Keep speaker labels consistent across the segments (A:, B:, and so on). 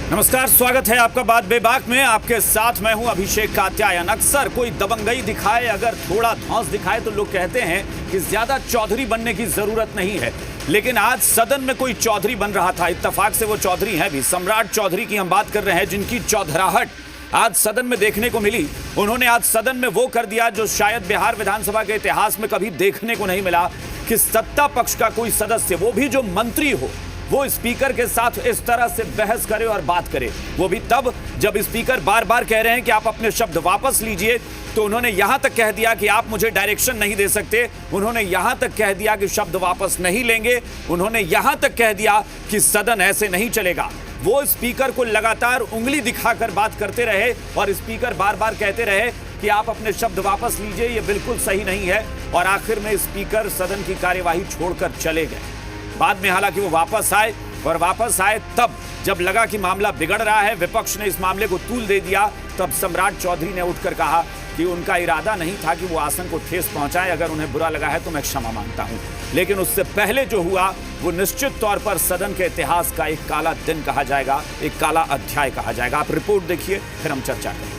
A: नमस्कार, स्वागत है आपका बात बेबाक में। आपके साथ मैं हूं अभिषेक कात्यायन। अक्सर कोई दबंगई दिखाए, अगर थोड़ा धौंस दिखाए तो लोग कहते हैं कि ज्यादा चौधरी बनने की जरूरत नहीं है। लेकिन आज सदन में कोई चौधरी बन रहा था। इत्तेफाक से वो चौधरी हैं भी। सम्राट चौधरी की हम बात कर रहे हैं, जिनकी चौधराहट आज सदन में देखने को मिली। उन्होंने आज सदन में वो कर दिया जो शायद बिहार विधानसभा के इतिहास में कभी देखने को नहीं मिला, कि सत्ता पक्ष का कोई सदस्य, वो भी जो मंत्री हो, वो स्पीकर के साथ इस तरह से बहस करे और बात करे। वो भी तब जब स्पीकर बार बार कह रहे हैं कि आप अपने शब्द वापस लीजिए। तो उन्होंने यहां तक कह दिया कि आप मुझे डायरेक्शन नहीं दे सकते। उन्होंने यहां तक कह दिया कि शब्द वापस नहीं लेंगे। उन्होंने यहां तक कह दिया कि सदन ऐसे नहीं चलेगा। वो स्पीकर को लगातार उंगली दिखाकर बात करते रहे और स्पीकर बार बार कहते रहे कि आप अपने शब्द वापस लीजिए, ये बिल्कुल सही नहीं है। और आखिर में स्पीकर सदन की कार्यवाही छोड़कर चले गए। बाद में हालांकि वो वापस आए, और वापस आए तब जब लगा कि मामला बिगड़ रहा है, विपक्ष ने इस मामले को तूल दे दिया, तब सम्राट चौधरी ने उठकर कहा कि उनका इरादा नहीं था कि वो आसन को ठेस पहुंचाए। अगर उन्हें बुरा लगा है तो मैं क्षमा मांगता हूं। लेकिन उससे पहले जो हुआ वो निश्चित तौर पर सदन के इतिहास का एक काला दिन कहा जाएगा, एक काला अध्याय कहा जाएगा। आप रिपोर्ट देखिए, फिर हम चर्चा करें।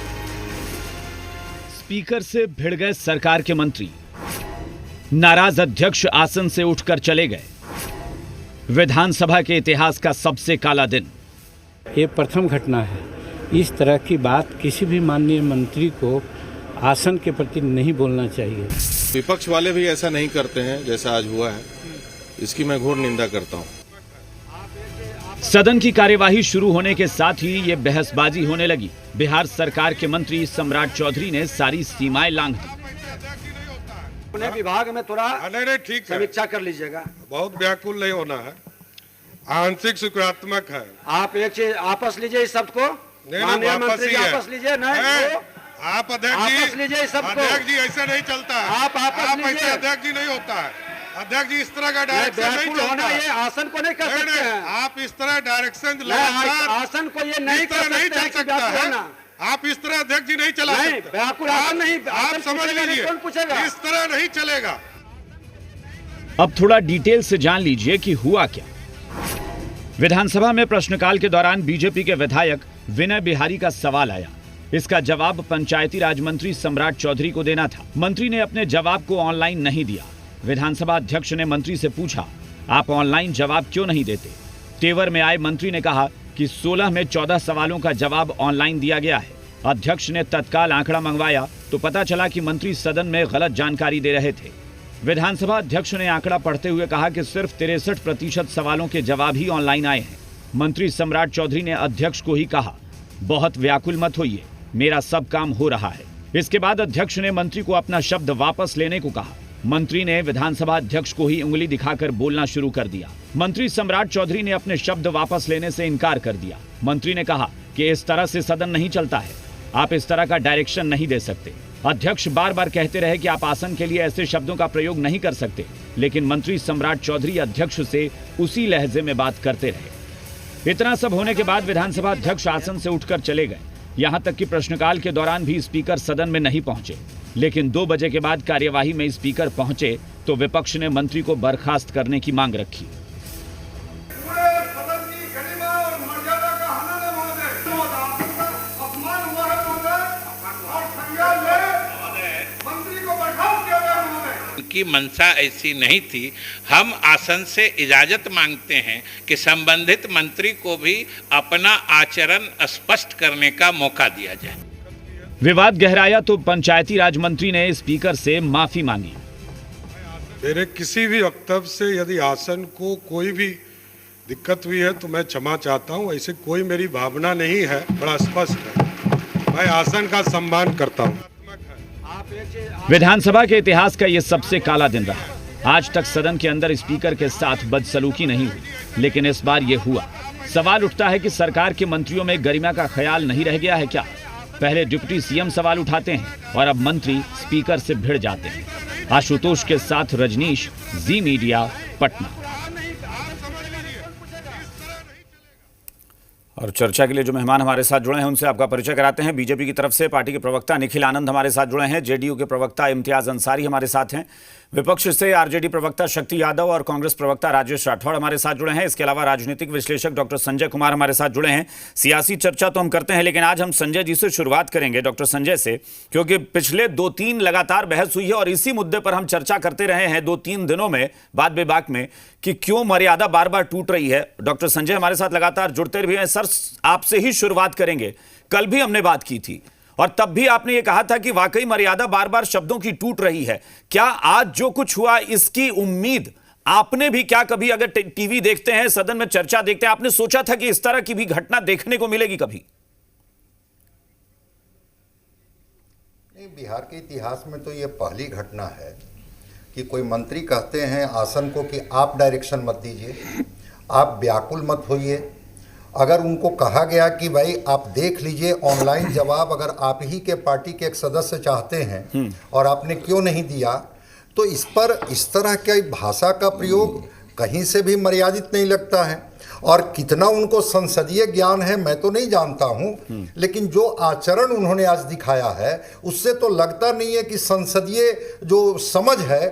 A: स्पीकर से भिड़ गए सरकार के मंत्री। नाराज अध्यक्ष आसन से उठकर चले गए। विधानसभा के इतिहास का सबसे काला दिन।
B: ये प्रथम घटना है। इस तरह की बात किसी भी माननीय मंत्री को आसन के प्रति नहीं बोलना चाहिए।
C: विपक्ष वाले भी ऐसा नहीं करते हैं जैसा आज हुआ है, इसकी मैं घोर निंदा करता हूं।
A: सदन की कार्यवाही शुरू होने के साथ ही ये बहसबाजी होने लगी। बिहार सरकार के मंत्री सम्राट चौधरी ने सारी सीमाएं लांघ दी।
D: अपने विभाग में थोड़ा
E: नहीं ठीक है,
D: समीक्षा कर लीजिएगा।
E: बहुत व्याकुल नहीं होना है, आंशिक सकारात्मक है।
D: आप एक चीज वापस लीजिए इस शब्द को।
E: माननीय मंत्री
D: वापस लीजिए। नहीं तो
E: आप अध्यक्ष
D: वापस लीजिए इस शब्द को।
E: अध्यक्ष जी ऐसा नहीं चलता है।
D: आप वापस लीजिए।
E: ऐसे अध्यक्ष जी नहीं होता है। अध्यक्ष जी इस तरह का डायरेक्शन नहीं चलता
D: है। ये आसन को नहीं कर सकते हैं।
E: आप इस तरह डायरेक्शन
D: आसन को ये नहीं
E: चल सकता है। आप इस तरह अध्यक्ष जी नहीं चला सकते। आप समझ लीजिए, इस तरह नहीं चलेगा।
A: अब थोड़ा डिटेल से जान लीजिए कि हुआ क्या। विधानसभा में प्रश्नकाल के दौरान बीजेपी के विधायक विनय बिहारी का सवाल आया। इसका जवाब पंचायती राज मंत्री सम्राट चौधरी को देना था। मंत्री ने अपने जवाब को ऑनलाइन नहीं दिया। विधानसभा अध्यक्ष ने मंत्री से पूछा, आप ऑनलाइन जवाब क्यों नहीं देते? तेवर में आए मंत्री ने कहा कि 16 में 14 सवालों का जवाब ऑनलाइन दिया गया है। अध्यक्ष ने तत्काल आंकड़ा मंगवाया तो पता चला कि मंत्री सदन में गलत जानकारी दे रहे थे। विधानसभा अध्यक्ष ने आंकड़ा पढ़ते हुए कहा कि सिर्फ 63% सवालों के जवाब ही ऑनलाइन आए हैं। मंत्री सम्राट चौधरी ने अध्यक्ष को ही कहा, बहुत व्याकुल मत होइए, मेरा सब काम हो रहा है। इसके बाद अध्यक्ष ने मंत्री को अपना शब्द वापस लेने को कहा। मंत्री ने विधानसभा अध्यक्ष को ही उंगली दिखाकर बोलना शुरू कर दिया। मंत्री सम्राट चौधरी ने अपने शब्द वापस लेने से इनकार कर दिया। मंत्री ने कहा कि इस तरह से सदन नहीं चलता है, आप इस तरह का डायरेक्शन नहीं दे सकते। अध्यक्ष बार बार कहते रहे कि आप आसन के लिए ऐसे शब्दों का प्रयोग नहीं कर सकते, लेकिन मंत्री सम्राट चौधरी अध्यक्ष से उसी लहजे में बात करते रहे। इतना सब होने के बाद विधानसभा अध्यक्ष आसन से उठकर चले गए। यहां तक कि प्रश्नकाल के दौरान भी स्पीकर सदन में नहीं पहुंचे। लेकिन 2 बजे के बाद कार्यवाही में स्पीकर पहुंचे तो विपक्ष ने मंत्री को बर्खास्त करने की मांग रखी।
F: उनकी मंशा ऐसी नहीं थी। हम आसन से इजाजत मांगते हैं कि संबंधित मंत्री को भी अपना आचरण स्पष्ट करने का मौका दिया जाए।
A: विवाद गहराया तो पंचायती राज मंत्री ने स्पीकर से माफी मांगी।
E: मेरे किसी भी वक्तव्य से यदि आसन को कोई भी दिक्कत हुई है तो मैं क्षमा चाहता हूं। ऐसे कोई मेरी भावना नहीं है, बड़ा स्पष्ट है। मैं आसन का सम्मान करता हूं।
A: विधानसभा के इतिहास का यह सबसे काला दिन रहा। आज तक सदन के अंदर स्पीकर के साथ बदसलूकी नहीं हुई, लेकिन इस बार यह हुआ। सवाल उठता है कि सरकार के मंत्रियों में गरिमा का ख्याल नहीं रह गया है क्या? पहले डिप्टी सीएम सवाल उठाते हैं और अब मंत्री स्पीकर से भिड़ जाते हैं। आशुतोष के साथ रजनीश, जी मीडिया, पटना। और चर्चा के लिए जो मेहमान हमारे साथ जुड़े हैं उनसे आपका परिचय कराते हैं। बीजेपी की तरफ से पार्टी के प्रवक्ता निखिल आनंद हमारे साथ जुड़े हैं। जेडीयू के प्रवक्ता इम्तियाज अंसारी हमारे साथ हैं। विपक्ष से आरजेडी प्रवक्ता शक्ति यादव और कांग्रेस प्रवक्ता राजेश राठौड़ हमारे साथ जुड़े हैं। इसके अलावा राजनीतिक विश्लेषक डॉक्टर संजय कुमार हमारे साथ जुड़े हैं। सियासी चर्चा तो हम करते हैं, लेकिन आज हम संजय जी से शुरुआत करेंगे, डॉक्टर संजय से, क्योंकि पिछले 2-3 लगातार बहस हुई है और इसी मुद्दे पर हम चर्चा करते रहे हैं 2-3 दिनों में बात बेबाक में कि क्यों मर्यादा बार बार टूट रही है। डॉक्टर संजय हमारे साथ लगातार जुड़ते भी हैं। सर, आपसे ही शुरुआत करेंगे। कल भी हमने बात की थी और तब भी आपने ये कहा था कि वाकई मर्यादा बार बार शब्दों की टूट रही है। क्या आज जो कुछ हुआ इसकी उम्मीद आपने भी, क्या कभी अगर टीवी देखते हैं, सदन में चर्चा देखते हैं, आपने सोचा था कि इस तरह की भी घटना देखने को मिलेगी कभी?
G: नहीं, बिहार के इतिहास में तो ये पहली घटना है कि कोई मंत्री कहते हैं आसन को कि आप डायरेक्शन मत दीजिए, आप व्याकुल मत होइए। अगर उनको कहा गया कि भाई आप देख लीजिए ऑनलाइन जवाब अगर आप ही के पार्टी के एक सदस्य चाहते हैं और आपने क्यों नहीं दिया, तो इस पर इस तरह की भाषा का प्रयोग कहीं से भी मर्यादित नहीं लगता है। और कितना उनको संसदीय ज्ञान है मैं तो नहीं जानता हूं, लेकिन जो आचरण उन्होंने आज दिखाया है उससे तो लगता नहीं है कि संसदीय जो समझ है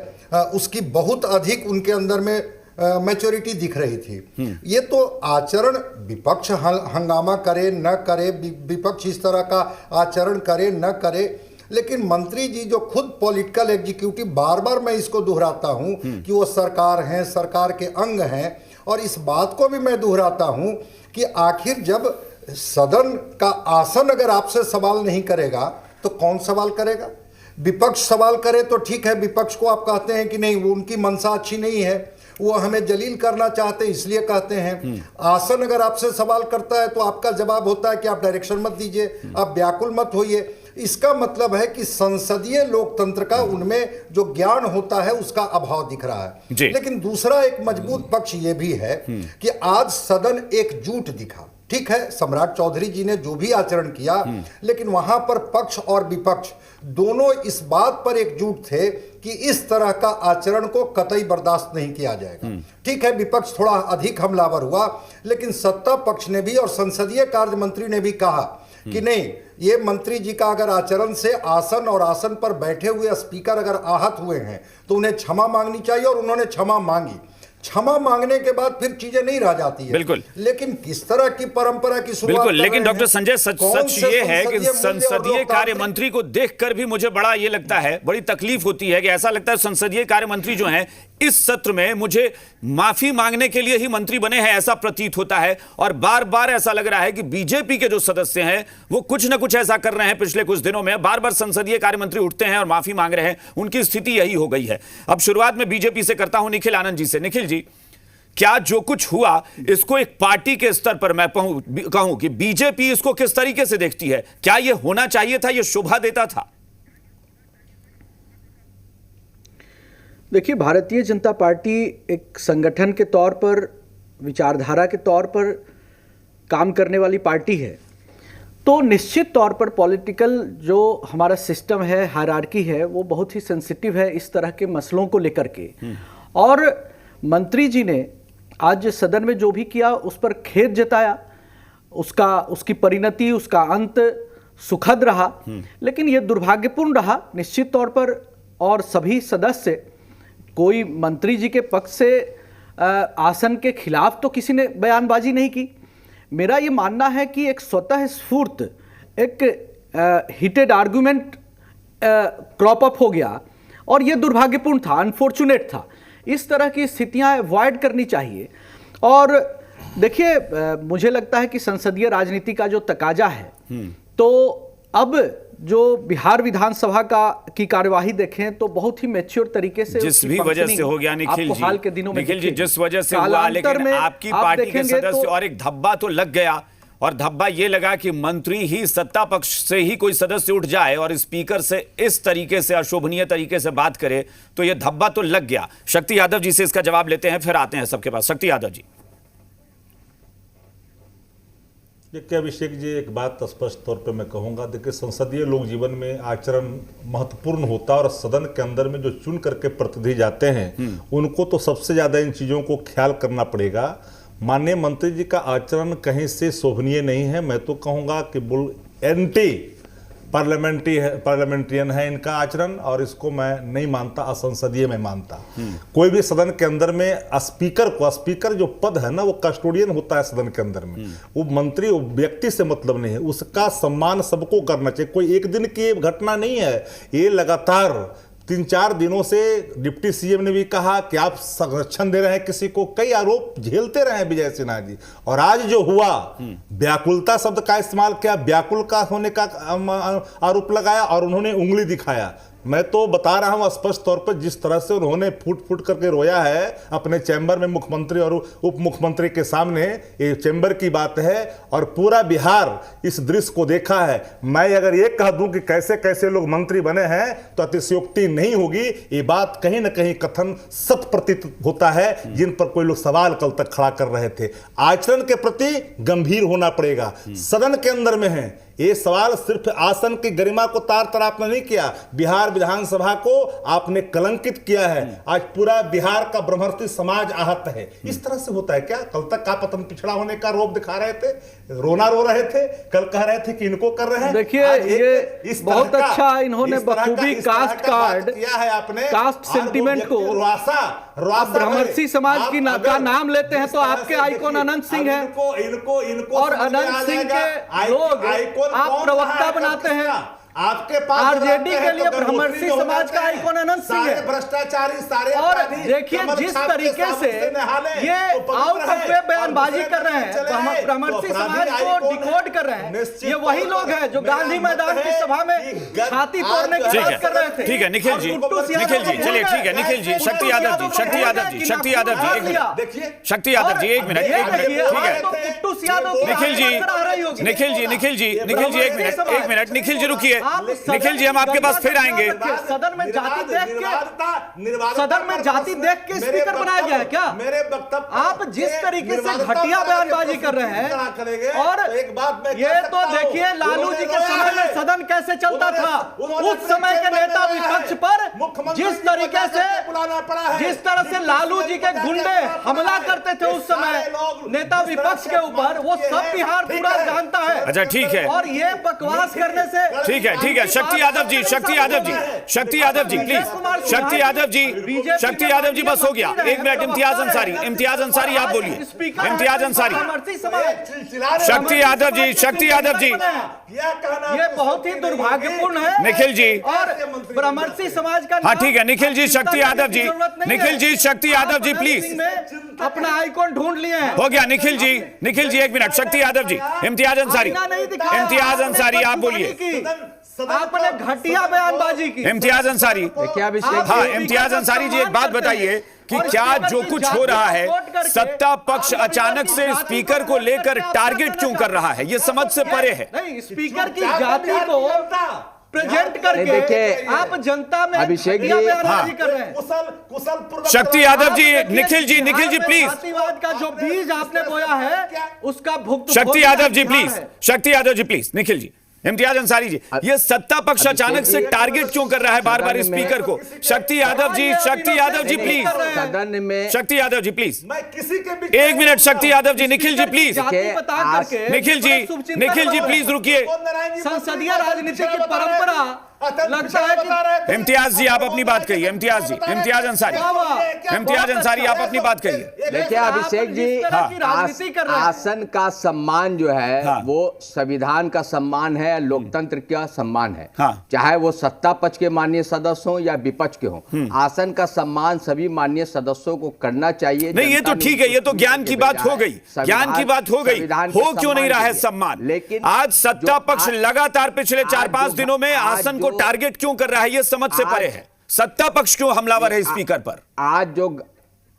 G: उसकी बहुत अधिक उनके अंदर में मैच्योरिटी दिख रही थी। ये तो आचरण, विपक्ष हंगामा करे न करे, विपक्ष इस तरह का आचरण करे न करे, लेकिन मंत्री जी जो खुद पॉलिटिकल एग्जीक्यूटिव, बार बार मैं इसको दोहराता हूं कि वो सरकार हैं, सरकार के अंग हैं, और इस बात को भी मैं दोहराता हूं कि आखिर जब सदन का आसन अगर आपसे सवाल नहीं करेगा तो कौन सवाल करेगा? विपक्ष सवाल करे तो ठीक है, विपक्ष को आप कहते हैं कि नहीं वो उनकी मंशा अच्छी नहीं है, वो हमें जलील करना चाहते हैं इसलिए कहते हैं। आसन अगर आपसे सवाल करता है तो आपका जवाब होता है कि आप डायरेक्शन मत दीजिए, आप व्याकुल मत होइए। इसका मतलब है कि संसदीय लोकतंत्र का उनमें जो ज्ञान होता है उसका अभाव दिख रहा है। लेकिन दूसरा एक मजबूत पक्ष ये भी है कि आज सदन एकजुट दिखा। ठीक है, सम्राट चौधरी जी ने जो भी आचरण किया, लेकिन वहां पर पक्ष और विपक्ष दोनों इस बात पर एकजुट थे कि इस तरह का आचरण को कतई बर्दाश्त नहीं किया जाएगा। ठीक है, विपक्ष थोड़ा अधिक हमलावर हुआ, लेकिन सत्ता पक्ष ने भी और संसदीय कार्य मंत्री ने भी कहा कि नहीं, ये मंत्री जी का अगर आचरण से आसन और आसन पर बैठे हुए स्पीकर अगर आहत हुए हैं तो उन्हें क्षमा मांगनी चाहिए, और उन्होंने क्षमा मांगी। क्षमा मांगने के बाद फिर चीजें नहीं रह जाती है।
A: बिल्कुल।
G: लेकिन किस तरह की परंपरा की शुरुआत?
A: बिल्कुल, लेकिन डॉक्टर संजय सच ये है कि संसदीय कार्य मंत्री को देखकर भी मुझे बड़ा ये लगता है, बड़ी तकलीफ होती है कि ऐसा लगता है संसदीय कार्य मंत्री जो हैं इस सत्र में मुझे माफी मांगने के लिए ही मंत्री बने हैं, ऐसा प्रतीत होता है। और बार बार ऐसा लग रहा है कि बीजेपी के जो सदस्य हैं वो कुछ ना कुछ ऐसा कर रहे हैं पिछले कुछ दिनों में, बार बार संसदीय कार्य मंत्री उठते हैं और माफी मांग रहे हैं। उनकी स्थिति यही हो गई है। अब शुरुआत में बीजेपी से करता हूं निखिल आनंद जी से। निखिल जी, क्या जो कुछ हुआ इसको एक पार्टी के स्तर पर मैं कहूं कि बीजेपी इसको किस तरीके से देखती है? क्या यह होना चाहिए था, यह शोभा देता था?
H: देखिए, भारतीय जनता पार्टी एक संगठन के तौर पर, विचारधारा के तौर पर काम करने वाली पार्टी है, तो निश्चित तौर पर पॉलिटिकल जो हमारा सिस्टम है, हायरार्की है, वो बहुत ही सेंसिटिव है इस तरह के मसलों को लेकर के। और मंत्री जी ने आज सदन में जो भी किया उस पर खेद जताया, उसकी परिणति, उसका अंत सुखद रहा, लेकिन यह दुर्भाग्यपूर्ण रहा निश्चित तौर पर। और सभी सदस्य, कोई मंत्री जी के पक्ष से आसन के खिलाफ तो किसी ने बयानबाजी नहीं की। मेरा ये मानना है कि एक स्वतः स्फूर्त, एक हीटेड आर्गुमेंट क्रॉप अप हो गया और ये दुर्भाग्यपूर्ण था, अनफॉर्चुनेट था। इस तरह की स्थितियां अवॉइड करनी चाहिए। और देखिए, मुझे लगता है कि संसदीय राजनीति का जो तकाजा है, तो अब जो बिहार विधानसभा की कार्यवाही देखें तो बहुत ही मैच्योर तरीके से, जिस भी वजह से हो गया निखिल जी, हाल के दिनों में निखिल जी जिस वजह से हुआ, लेकिन आपकी पार्टी के सदस्य और एक धब्बा तो लग गया। और धब्बा ये लगा कि मंत्री ही सत्ता पक्ष से ही कोई सदस्य उठ जाए और स्पीकर से इस तरीके से अशोभनीय तरीके से बात करे, तो ये धब्बा तो लग गया। शक्ति यादव जी से इसका जवाब लेते हैं, फिर आते हैं सबके पास। शक्ति यादव जी।
I: देखिए अभिषेक जी, एक बात स्पष्ट तौर पे मैं कहूँगा, देखिए संसदीय लोक जीवन में आचरण महत्वपूर्ण होता है और सदन के अंदर में जो चुन करके प्रतिनिधि जाते हैं उनको तो सबसे ज़्यादा इन चीज़ों को ख्याल करना पड़ेगा। माननीय मंत्री जी का आचरण कहीं से शोभनीय नहीं है, मैं तो कहूँगा कि एंटी पार्लियामेंट्रियन है इनका आचरण, और इसको मैं नहीं मानता, असंसदीय मैं मानता। कोई भी सदन के अंदर में स्पीकर जो पद है ना, वो कस्टोडियन होता है सदन के अंदर में। वो मंत्री, वो व्यक्ति से मतलब नहीं है, उसका सम्मान सबको करना चाहिए। कोई एक दिन की घटना नहीं है, ये लगातार 3-4 दिनों से डिप्टी सीएम ने भी कहा कि आप संरक्षण दे रहे हैं किसी को, कई आरोप झेलते रहे हैं विजय सिन्हा जी। और आज जो हुआ, व्याकुलता शब्द का इस्तेमाल किया, व्याकुल का होने का आरोप लगाया और उन्होंने उंगली दिखाया। मैं तो बता रहा हूं स्पष्ट तौर पर, जिस तरह से उन्होंने फूट करके रोया है अपने चैम्बर में मुख्यमंत्री और उप मुख्यमंत्री के सामने, ये चैम्बर की बात है और पूरा बिहार इस दृश्य को देखा है। मैं अगर ये कह दूं कि कैसे कैसे लोग मंत्री बने हैं तो अतिशयोक्ति नहीं होगी। ये बात कहीं ना कहीं कथन सत्य प्रतीत होता है, जिन पर कोई लोग सवाल कल तक खड़ा कर रहे थे। आचरण के प्रति गंभीर होना पड़ेगा। सदन के अंदर में है ये सवाल, सिर्फ आसन की गरिमा को तार तार आपने नहीं किया, बिहार विधानसभा को आपने कलंकित किया है। आज पूरा बिहार का ब्रह्मर्षि समाज आहत है। इस तरह से होता है क्या? कल तक का पतन पिछड़ा होने का रोप दिखा रहे थे, रोना रो रहे थे, कल कह रहे थे कि इनको कर रहे हैं।
H: देखिए ये बहुत अच्छा इन्होंने बखूबी कास्ट कार्ड
I: किया है आपने,
H: कास्ट सेंटिमेंट को। आप ब्रह्मर्षि समाज की का नाम लेते हैं तो आपके आइकॉन अनंत सिंह है,
I: इनको
H: और अनंत सिंह के लोग आप प्रवक्ता बनाते हैं।
I: आपके पास
H: आरजेडी के लिए ब्रह्मर्षि समाज का आइकॉन अनंत सिंह है।
I: भ्रष्टाचारी सारे,
H: और देखिए जिस तरीके से ये आउट ऑफ वे बयानबाजी कर रहे हैं, ब्रह्मर्षि समाज को डिकोड कर रहे हैं, ये वही लोग हैं जो गांधी मैदान की सभा में छाती तोड़ने की बात कर रहे थे।
A: ठीक है निखिल जी, चलिए ठीक है निखिल जी, शक्ति यादव जी, शक्ति यादव जी, शक्ति यादव जी, एक मिनट, शक्ति यादव जी, एक मिनट, ठीक है निखिल जी, निखिल जी, निखिल जी, निखिल जी, एक मिनट, निखिल जी रुकिए, निखिल जी हम आपके पास फिर आएंगे।
H: सदन में जाति देख के स्पीकर बनाया गया है क्या?
I: मेरे वक्तव्य
H: आप जिस तरीके से घटिया बयानबाजी कर रहे हैं, और ये तो देखिए लालू जी के समय में सदन कैसे चलता था, उस समय के नेता विपक्ष पर जिस तरह से लालू जी के गुंडे हमला करते थे उस समय नेता विपक्ष के ऊपर, वो सब बिहार पूरा जानता है।
A: अच्छा ठीक है,
H: और ये बकवास करने से
A: ठीक है शक्ति यादव जी, शक्ति यादव जी, शक्ति यादव जी प्लीज, शक्ति यादव जी, शक्ति यादव जी बस हो गया। एक मिनट, इम्तियाज अंसारी, इम्तियाज अंसारी आप बोलिए, इम्तियाज अंसारी, शक्ति यादव जी, शक्ति यादव जी,
H: ये बहुत ही दुर्भाग्यपूर्ण है
A: निखिल जी,
H: और ब्रह्मर्षि समाज का,
A: हाँ ठीक है निखिल जी, शक्ति यादव जी, निखिल जी, शक्ति यादव जी प्लीज,
H: अपना आइकॉन ढूंढ लिए हैं।
A: हो गया निखिल जी, निखिल जी एक मिनट, शक्ति यादव जी, इम्तियाज अंसारी, इम्तियाज अंसारी आप बोलिए।
H: आपने घटिया बयानबाजी की।
A: इम्तियाज अंसारी, हाँ इम्तियाज अंसारी जी एक बात बताइए कि क्या जो कुछ हो रहा है, सत्ता पक्ष अचानक से स्पीकर को लेकर टारगेट क्यों कर रहा है? ये समझ से परे है।
H: नहीं, स्पीकर की जाति को प्रेजेंट करके आप जनता में
J: अभिषेक जी
H: बयानबाजी कर रहे हैं।
A: शक्ति यादव जी, निखिल जी प्लीज,
H: जातिवाद का जो बीज आपने बोया है उसका भुगतान।
A: शक्ति यादव जी प्लीज, शक्ति यादव जी प्लीज, निखिल जी, इम्तियाज अंसारी जी, ये सत्ता पक्ष अचानक से टारगेट क्यों कर रहा है बार बार स्पीकर को? शक्ति यादव जी, शक्ति यादव जी प्लीज,
J: सदन में
A: शक्ति यादव जी प्लीज, एक मिनट, शक्ति यादव जी, निखिल जी प्लीज, निखिल जी प्लीज रुकिए।
H: संसदीय राजनीति की परंपरा लगता है कि
A: इम्तियाज जी आप अपनी बात कहिए, इम्तियाज जी, इम्तियाज अंसारी, इम्तियाज अंसारी आप अपनी बात कहिए।
J: देखिए अभिषेक जी, आसन का सम्मान जो है वो संविधान का सम्मान है, लोकतंत्र का सम्मान है, चाहे वो सत्ता पक्ष के माननीय सदस्य हो या विपक्ष के हो। आसन का सम्मान सभी माननीय सदस्यों को करना चाहिए।
A: नहीं ये तो ठीक है, ये तो ज्ञान की बात हो गई, ज्ञान की बात हो गई, हो क्यों नहीं रहा है सम्मान? लेकिन आज सत्ता पक्ष लगातार पिछले 4-5 दिनों में आसन को टारगेट क्यों कर रहा है, ये समझ से परे है। सत्ता पक्ष क्यों हमलावर है स्पीकर पर?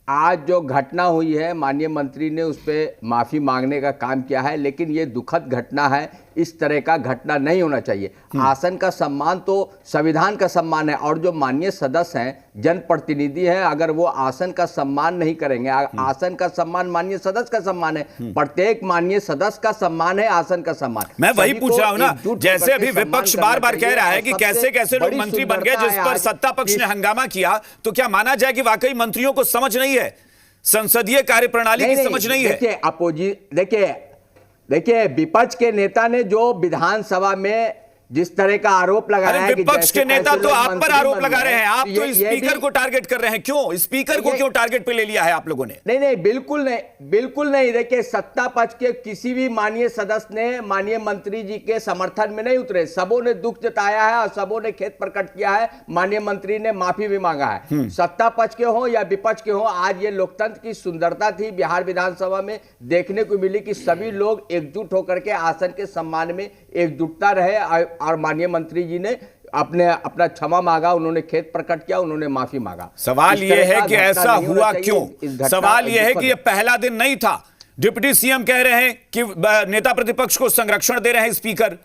J: आज जो घटना हुई है, माननीय मंत्री ने उस पर माफी मांगने का काम किया है, लेकिन ये दुखद घटना है, इस तरह का घटना नहीं होना चाहिए। आसन का सम्मान तो संविधान का सम्मान है, और जो माननीय सदस्य हैं, जनप्रतिनिधि हैं, अगर वो आसन का सम्मान नहीं करेंगे, आसन का सम्मान माननीय सदस्य का सम्मान है, प्रत्येक माननीय सदस्य का सम्मान है, आसन का सम्मान।
A: मैं वही पूछ रहा हूं ना, जैसे अभी विपक्ष बार बार कह रहा है कि कैसे कैसे लोग मंत्री बन गए, जिस पर सत्ता पक्ष ने हंगामा किया, तो क्या माना जाए कि वाकई मंत्रियों को समझ नहीं है, संसदीय कार्यप्रणाली की समझ नहीं है?
J: देखिए विपक्ष के नेता ने जो विधानसभा में जिस तरह का आरोप लगा रहे हैं कि
A: विपक्ष के
J: जैसे
A: नेता
J: तैसे
A: तो
J: लोग
A: आप पर
J: मंत्री
A: आरोप
J: बन
A: लगा रहे हैं, आप तो
J: ये
A: स्पीकर
J: भी-
A: को टारगेट कर रहे हैं। क्यों स्पीकर को क्यों टारगेट पे ले लिया है आप लोगों ने?
J: नहीं नहीं, बिल्कुल नहीं, बिल्कुल नहीं। देखिए, सत्ता पक्ष के किसी भी माननीय सदस्य ने माननीय मंत्री जी के समर्थन में नहीं उतरे। सबों ने दुख जताया है और सबों ने खेद प्रकट किया है। माननीय मंत्री ने माफी भी मांगा है। सत्ता पक्ष के हो या विपक्ष के हो, आज ये लोकतंत्र की सुंदरता थी बिहार विधानसभा में देखने को मिली कि सभी लोग एकजुट होकर के आसन के सम्मान में एकजुटता रहे और माननीय मंत्री जी ने अपना क्षमा मांगा, उन्होंने खेद प्रकट किया, उन्होंने माफी मांगा।
A: सवाल यह है कि ऐसा हुआ क्यों? सवाल यह है कि यह पहला दिन नहीं था। डिप्टी सीएम कह रहे हैं कि नेता प्रतिपक्ष को संरक्षण दे रहे हैं स्पीकर।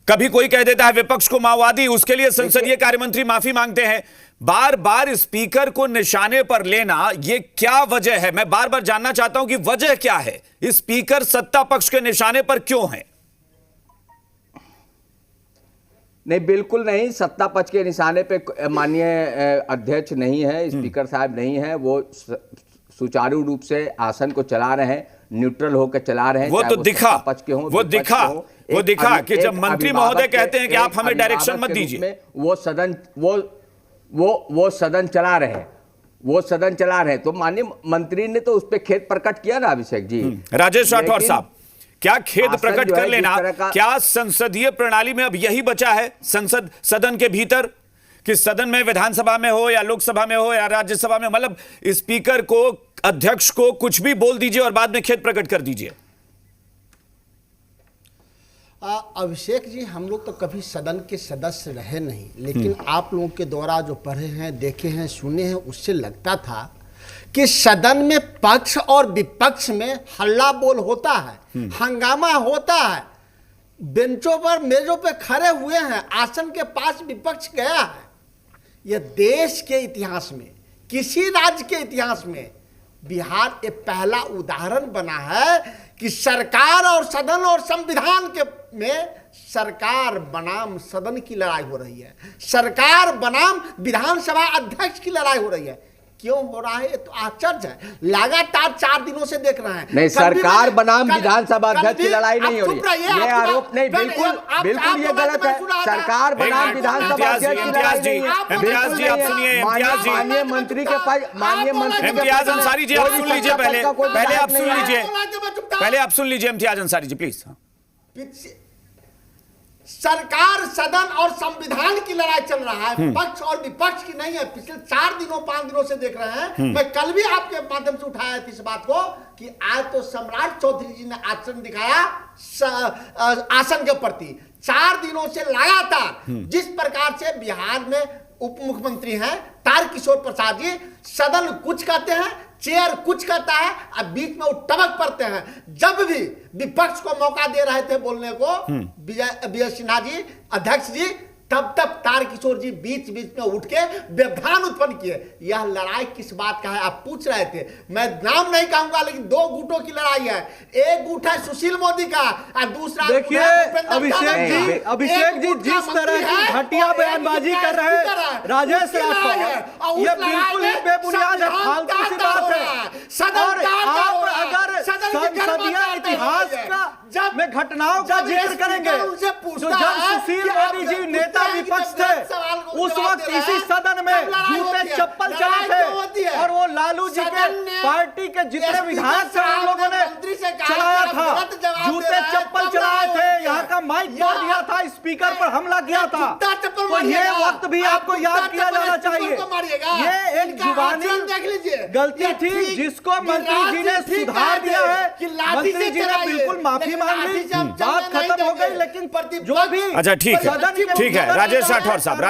A: कभी कोई कह देता है विपक्ष को माओवादी, उसके लिए संसदीय कार्य मंत्री माफी मांगते हैं। बार बार स्पीकर को निशाने पर लेना, यह क्या वजह है? मैं बार बार जानना चाहता हूं कि वजह क्या है? स्पीकर सत्ता पक्ष के निशाने पर क्यों है?
J: नहीं, बिल्कुल नहीं। सत्ता पक्ष के निशाने पे माननीय अध्यक्ष नहीं है, स्पीकर साहब नहीं है। वो सुचारू रूप से आसन को चला रहे हैं, न्यूट्रल होकर चला रहे हैं।
A: वो तो दिखा, वो दिखा कि जब मंत्री महोदय कहते हैं कि आप हमें डायरेक्शन मत दीजिए,
J: वो सदन चला रहे हैं, वो सदन चला रहे हैं। तो माननीय मंत्री ने तो उस पर खेद प्रकट किया ना अभिषेक जी।
A: राजेश राठौर साहब, क्या खेद प्रकट कर लेना, क्या संसदीय प्रणाली में अब यही बचा है सदन के भीतर कि सदन में, विधानसभा में हो या लोकसभा में हो या राज्यसभा में, मतलब स्पीकर को, अध्यक्ष को कुछ भी बोल दीजिए और बाद में खेद प्रकट कर दीजिए?
K: अभिषेक जी, हम लोग तो कभी सदन के सदस्य रहे नहीं, लेकिन आप लोगों के द्वारा जो पढ़े हैं, देखे हैं, सुने हैं, उससे लगता था कि सदन में पक्ष और विपक्ष में हल्ला बोल होता है, हंगामा होता है, बेंचों पर, मेजों पे खड़े हुए हैं, आसन के पास विपक्ष गया है। यह देश के इतिहास में, किसी राज्य के इतिहास में बिहार एक पहला उदाहरण बना है कि सरकार और सदन और संविधान के में सरकार बनाम सदन की लड़ाई हो रही है, सरकार बनाम विधानसभा अध्यक्ष की लड़ाई हो रही है। क्यों हो रहा है? ये तो आश्चर्य है। लगातार 4 दिनों से देख रहे हैं।
J: नहीं, सरकार बनाम विधानसभा अध्यक्ष की लड़ाई नहीं हो रही है, ये आरोप नहीं, बिल्कुल ये गलत है। सरकार बनाम विधानसभा अध्यक्ष की लड़ाई नहीं है।
A: इम्तियाज जी, आप सुनिए।
J: माननीय मंत्री के
A: इम्तियाज अंसारी जी, आप सुन लीजिए। पहले आप सुन लीजिए, पहले आप सुन लीजिए इम्तियाज अंसारी जी, प्लीज।
K: सरकार, सदन और संविधान की लड़ाई चल रहा है, पक्ष और विपक्ष की नहीं है। पिछले 4 दिनों 5 दिनों से देख रहे हैं। मैं कल भी आपके माध्यम से उठाया थी इस बात को कि आज तो सम्राट चौधरी जी ने आचरण दिखाया आसन के प्रति। 4 दिनों से लगातार जिस प्रकार से बिहार में उप मुख्यमंत्री हैं तारकिशोर प्रसाद जी, सदन कुछ कहते हैं, चेयर कुछ कहता है, अब बीच में वो टबक पड़ते हैं। जब भी विपक्ष को मौका दे रहे थे बोलने को विजय सिन्हा जी, अध्यक्ष जी, तब तक तारकिशोर जी बीच बीच में उठ के व्यवधान उत्पन्न किए। यह लड़ाई किस बात का है आप पूछ रहे थे। मैं नाम नहीं कहूंगा, लेकिन 2 गुटों की लड़ाई है। एक गुट है सुशील मोदी का और दूसरा
H: देखिए अभिषेक जी जिस तरह की घटिया बयानबाजी कर रहे हैं राजेश राठौर, ये बिल्कुल ही बेबुनियाद है, फालतू सी बात है। और आप अगर संसदीय इतिहास का में घटनाओं का जिक्र करेंगे तो जब सुशील मोदी जी नेता विपक्ष थे, उस वक्त इसी सदन में जूते चप्पल चले थे और वो लालू जी के पार्टी के जितने विधायक थे उन लोगों ने चलाया था, जूते चप्पल चलाए थे, यहाँ का माइक तोड़ दिया था, स्पीकर पर हमला किया था। तो ये वक्त भी आपको याद किया जाना चाहिए। ये एक जुबानी गलती थी जिसको मंत्री जी ने सुधार दिया है। मंत्री जी ने बिल्कुल माफी मांग ली, बात खत्म हो गई। लेकिन जो भी
A: अच्छा ठीक है राजेश राठौर साहब, ठीक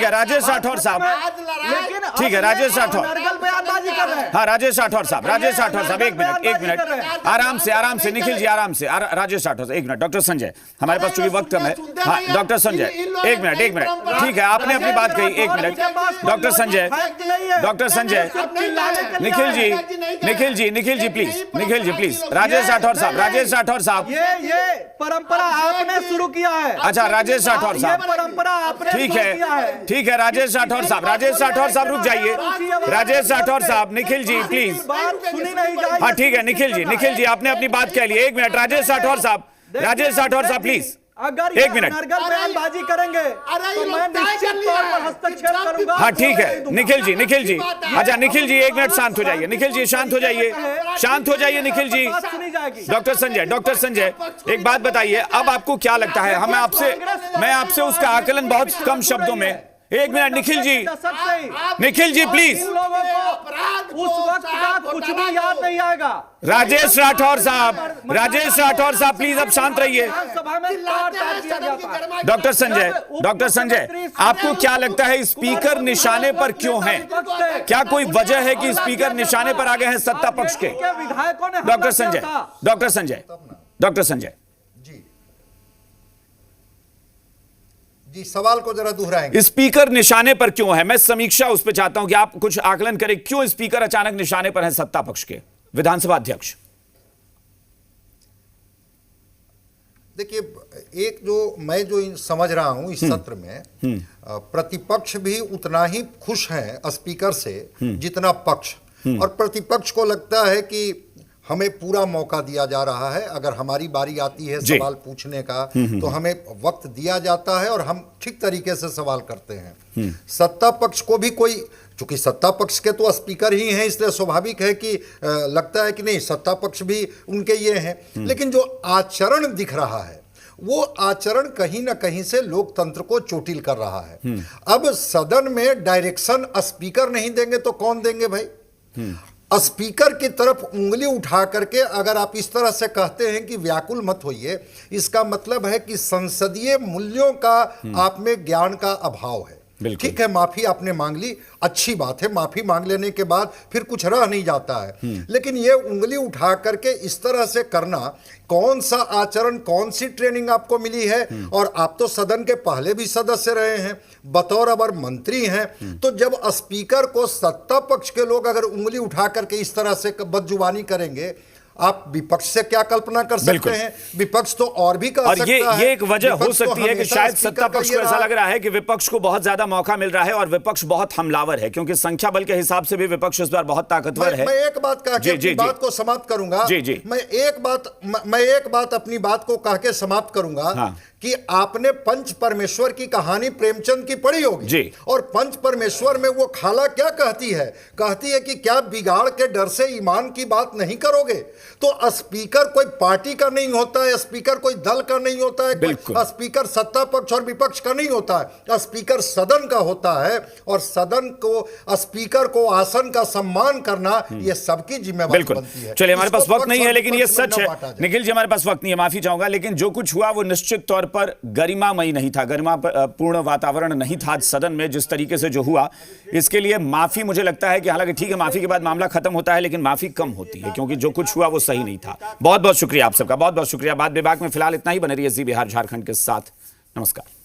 A: है राजेश राठौर साहब, ठीक है राजेश राठौर, हाँ राजेश राठौर साहब, एक मिनट आराम से निखिल जी, आराम से राजेश राठौर साहब, 1 मिनट। डॉक्टर संजय, हमारे पास चूंकि वक्त कम है, हाँ डॉक्टर संजय, एक मिनट, ठीक है आपने अपनी बात कही, 1 minute. Doctor Sanjay, Nikhil ji please, Rajesh Rathore साहब,
H: ये परंपरा आपने शुरू किया है।
A: अच्छा राजेश राठौर साहब,
H: परंपरा आपने
A: ठीक है राजेश राठौर साहब रुक जाइए। राजेश राठौर साहब, निखिल जी प्लीज,
H: सुनी नहीं जाएगी।
A: हाँ ठीक है निखिल जी आपने अपनी बात कह ली, 1 मिनट। राजेश राठौर साहब, राजेश राठौर साहब प्लीज
H: अगर
A: एक मिनट।
H: नरगल बयानबाजी करेंगे तो मैं निश्चित तौर पर हस्तक्षेप करूंगा।
A: हाँ ठीक है निखिल जी अच्छा निखिल जी 1 मिनट शांत हो जाइए। निखिल जी शांत हो जाइए निखिल जी। डॉक्टर संजय एक बात बताइए, अब आपको क्या लगता है? मैं आपसे उसका आकलन बहुत कम शब्दों में, 1 मिनट निखिल जी प्लीज।
H: उस वक्त का कुछ भी याद नहीं आएगा।
A: राजेश राठौर साहब प्लीज अब शांत रहिए। डॉक्टर संजय आपको क्या लगता है स्पीकर निशाने पर क्यों है? क्या कोई वजह है कि स्पीकर निशाने पर आ गए हैं सत्ता पक्ष के? डॉक्टर संजय
G: जी सवाल को जरा दोहराएंगे।
A: स्पीकर निशाने पर क्यों है? मैं समीक्षा उस पर चाहता हूं कि आप कुछ आकलन करें, क्यों स्पीकर अचानक निशाने पर है सत्ता पक्ष के, विधानसभा अध्यक्ष?
G: देखिए, एक मैं जो समझ रहा हूं इस सत्र में प्रतिपक्ष भी उतना ही खुश है स्पीकर से जितना पक्ष, और प्रतिपक्ष को लगता है कि हमें पूरा मौका दिया जा रहा है। अगर हमारी बारी आती है सवाल पूछने का तो हमें वक्त दिया जाता है और हम ठीक तरीके से सवाल करते हैं। सत्ता पक्ष को भी चूंकि सत्ता पक्ष के तो स्पीकर ही हैं, इसलिए स्वाभाविक है कि लगता है कि नहीं सत्ता पक्ष भी उनके ये हैं। लेकिन जो आचरण दिख रहा है वो आचरण कहीं ना कहीं से लोकतंत्र को चोटिल कर रहा है। अब सदन में डायरेक्शन स्पीकर नहीं देंगे तो कौन देंगे भाई? स्पीकर की तरफ उंगली उठा करके अगर आप इस तरह से कहते हैं कि व्याकुल मत होइए, इसका मतलब है कि संसदीय मूल्यों का आप में ज्ञान का अभाव है। ठीक है, माफी आपने मांग ली, अच्छी बात है, माफी मांग लेने के बाद फिर कुछ रह नहीं जाता है। लेकिन ये उंगली उठा करके इस तरह से करना, कौन सा आचरण, कौन सी ट्रेनिंग आपको मिली है? और आप तो सदन के पहले भी सदस्य रहे हैं, बतौर अगर मंत्री हैं, तो जब स्पीकर को सत्ता पक्ष के लोग अगर उंगली उठा करके इस तरह से बदजुबानी करेंगे, आप विपक्ष से क्या कल्पना कर सकते हैं? विपक्ष तो और भी कर सकता है।
A: ये एक वजह हो सकती है कि शायद सत्ता पक्ष को ऐसा लग रहा है कि विपक्ष को बहुत ज्यादा मौका मिल रहा है और विपक्ष बहुत हमलावर है, क्योंकि संख्या बल के हिसाब से भी विपक्ष इस बार बहुत ताकतवर है।
G: मैं एक बात कह के अपनी बात को समाप्त करूंगा। मैं एक बात अपनी बात को कह के समाप्त करूंगा कि आपने पंच परमेश्वर की कहानी प्रेमचंद की पढ़ी होगी, और पंच परमेश्वर में वो खाला क्या कहती है कि क्या बिगाड़ के डर से ईमान की बात नहीं करोगे? तो स्पीकर कोई पार्टी का नहीं होता है, स्पीकर कोई दल का नहीं होता है, स्पीकर सत्ता पक्ष और विपक्ष का नहीं होता है, स्पीकर सदन का होता है। और सदन को, स्पीकर को, आसन का सम्मान करना ये सबकी जिम्मेवारी बनती है।
A: चलिए, हमारे पास वक्त नहीं है, लेकिन ये सच है निखिल जी, हमारे पास वक्त नहीं है, माफी चाहूंगा, लेकिन जो कुछ हुआ वो निश्चित तौर पर गरिमामयी नहीं था, गरिमापूर्ण वातावरण नहीं था सदन में जिस तरीके से जो हुआ। इसके लिए माफी, मुझे लगता है कि हालांकि ठीक है, माफी के बाद मामला खत्म होता है, लेकिन माफी कम होती है, क्योंकि जो कुछ हुआ वो सही नहीं था। बहुत बहुत शुक्रिया आप सबका, बहुत बहुत शुक्रिया। बात विभाग में फिलहाल इतना ही। बने रहिए जी बिहार झारखंड के साथ। नमस्कार।